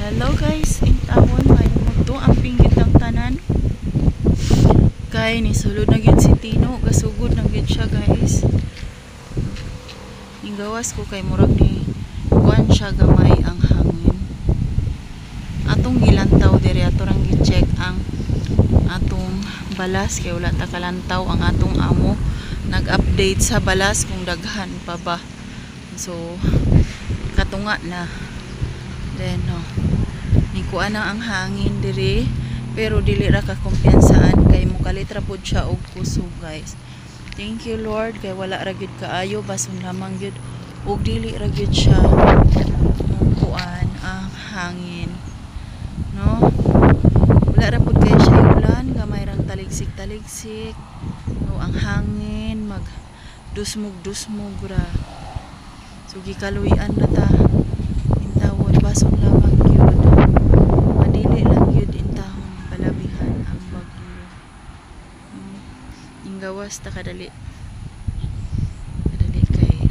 Hello guys, in tawon may muto ang pinggit ng tanan. Kay ni sulod na gyud si Tino, gasugod na gyud siya guys. Ning gawas ko kay murag ni kuan siya gamay ang hangin. Atong gilantaw diri ato rang gi-check ang atong balas kay wala ta kalantaw ang atong amo. Nag-update sa balas kung daghan pa ba. So katunga na. Then no. Ni kuan na ang hangin diri pero dili ra ka kumpiyansaan kay mukalit ra pud siya og kusog guys. Thank you Lord kay wala ra gyud kaayo bason lamang gyud og dili ra gyud siya kuan ang hangin. No? Wala ra pud kay siya ulan gamay rang taligsik-taligsik. No, ang hangin mag dusmog-dusmog ra. So gikaluyan na ta. Intawon bason lamang gyud. Madili lang gyud intawon palabihan ang bagyo. Gawas ta kadali. Kadali kay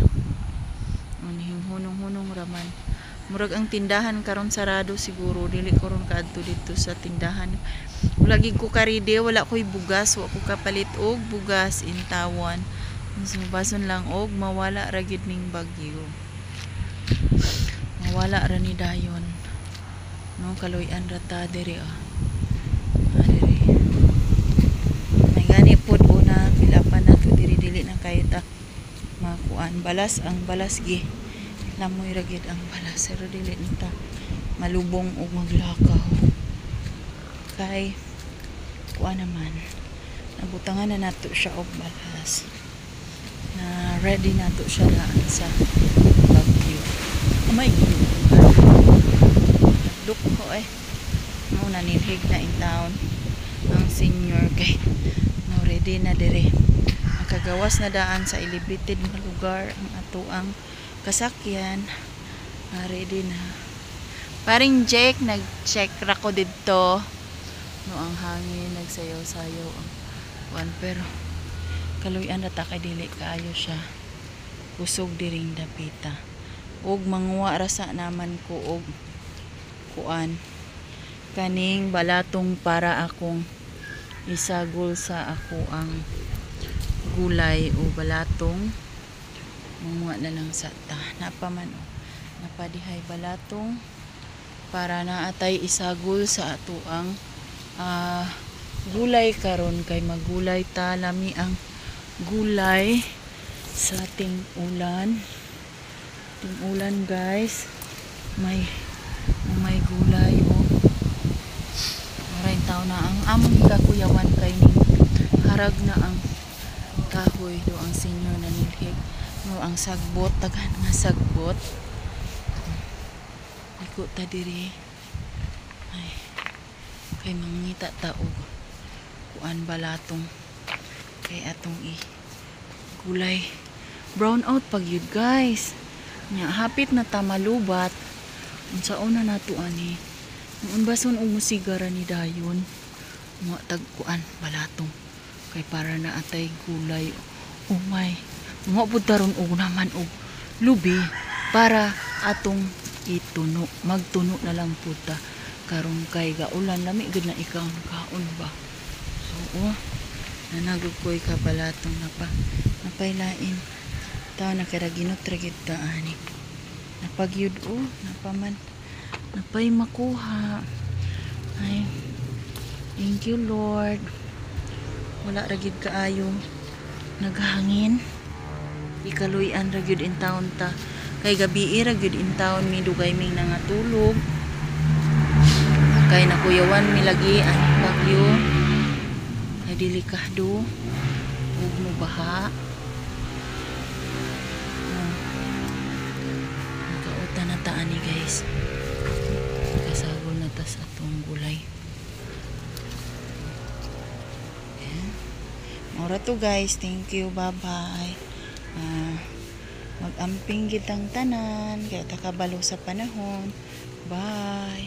unhing hunong-hunong raman. Murag ang tindahan karon sarado siguro dili karon kaadto dito sa tindahan. Wala gid ko karide, wala ko'y bugas, wa ko kapalit og bugas intawon. So bason lang og mawala ra gyud ning bagyo. Mawala ra ni dayon. No kaluyan ra ta diri diri. May gani pud una pilapan nato diri dili na kayo ta makuan balas ang balas gi. Lamoy ra gyud ang balas pero dili nita malubong og maglakaw. Kay kuan naman nabutangan na nato siya og balas. Na ready nato siya daan sa bagyo. Oh my God. Duk ko muna nilhig na in town ang senior kay no ready na dire. Makagawas na daan sa elevated na lugar ang ato ang kasakyan. Ready na. Paring Jake nag-check ra ko didto. No ang hangin nagsayaw-sayaw ang kuan pero kaluyan na ta kay dili kaayo siya kusog diring dapita og manguwa ra sa naman ko og kuan kaning balatong para akong isagol sa ako ang gulay o balatong manguwa na lang sa ta napaman napadihay balatong para naatay isagol sa ato ang gulay karon kay magulay ta lami ang gulay sa ting-ulan guys may gulay maray tao na ang among kakuyawan kay ning harag na ang kahoy do ang senior na nilhig no ang sagbot taghan nga sagbot iko ta diri ay kay mangita ta og kuan balatong kay atong gulay brown out pag yun guys nya hapit na ta malubat unsaon na nato ani noon bason og musigara ni dayon mga tagkuan balatong kay para na atay gulay oh my mga putaron og naman og lubi para atong ituno magtuno na lang puta karon kay gaulan lami gud na ikaw kaon ba so nanagog ko'y kabalatong napailain tao nakaraginot ragit ta ani napagyud napaman napay makuha ay thank you Lord wala ragid kaayo naghangin ikaluyan ragyud in town ta kay gabi ragyud in town mi dugay ming nangatulog kay nakuyawan mi lagi ang bagyo ay delikado ug mo baha nagauta na ta ani guys kasagol na ta sa atong gulay ora to guys thank you bye bye mag-amping gitang tanan kaya takabalo sa panahon bye.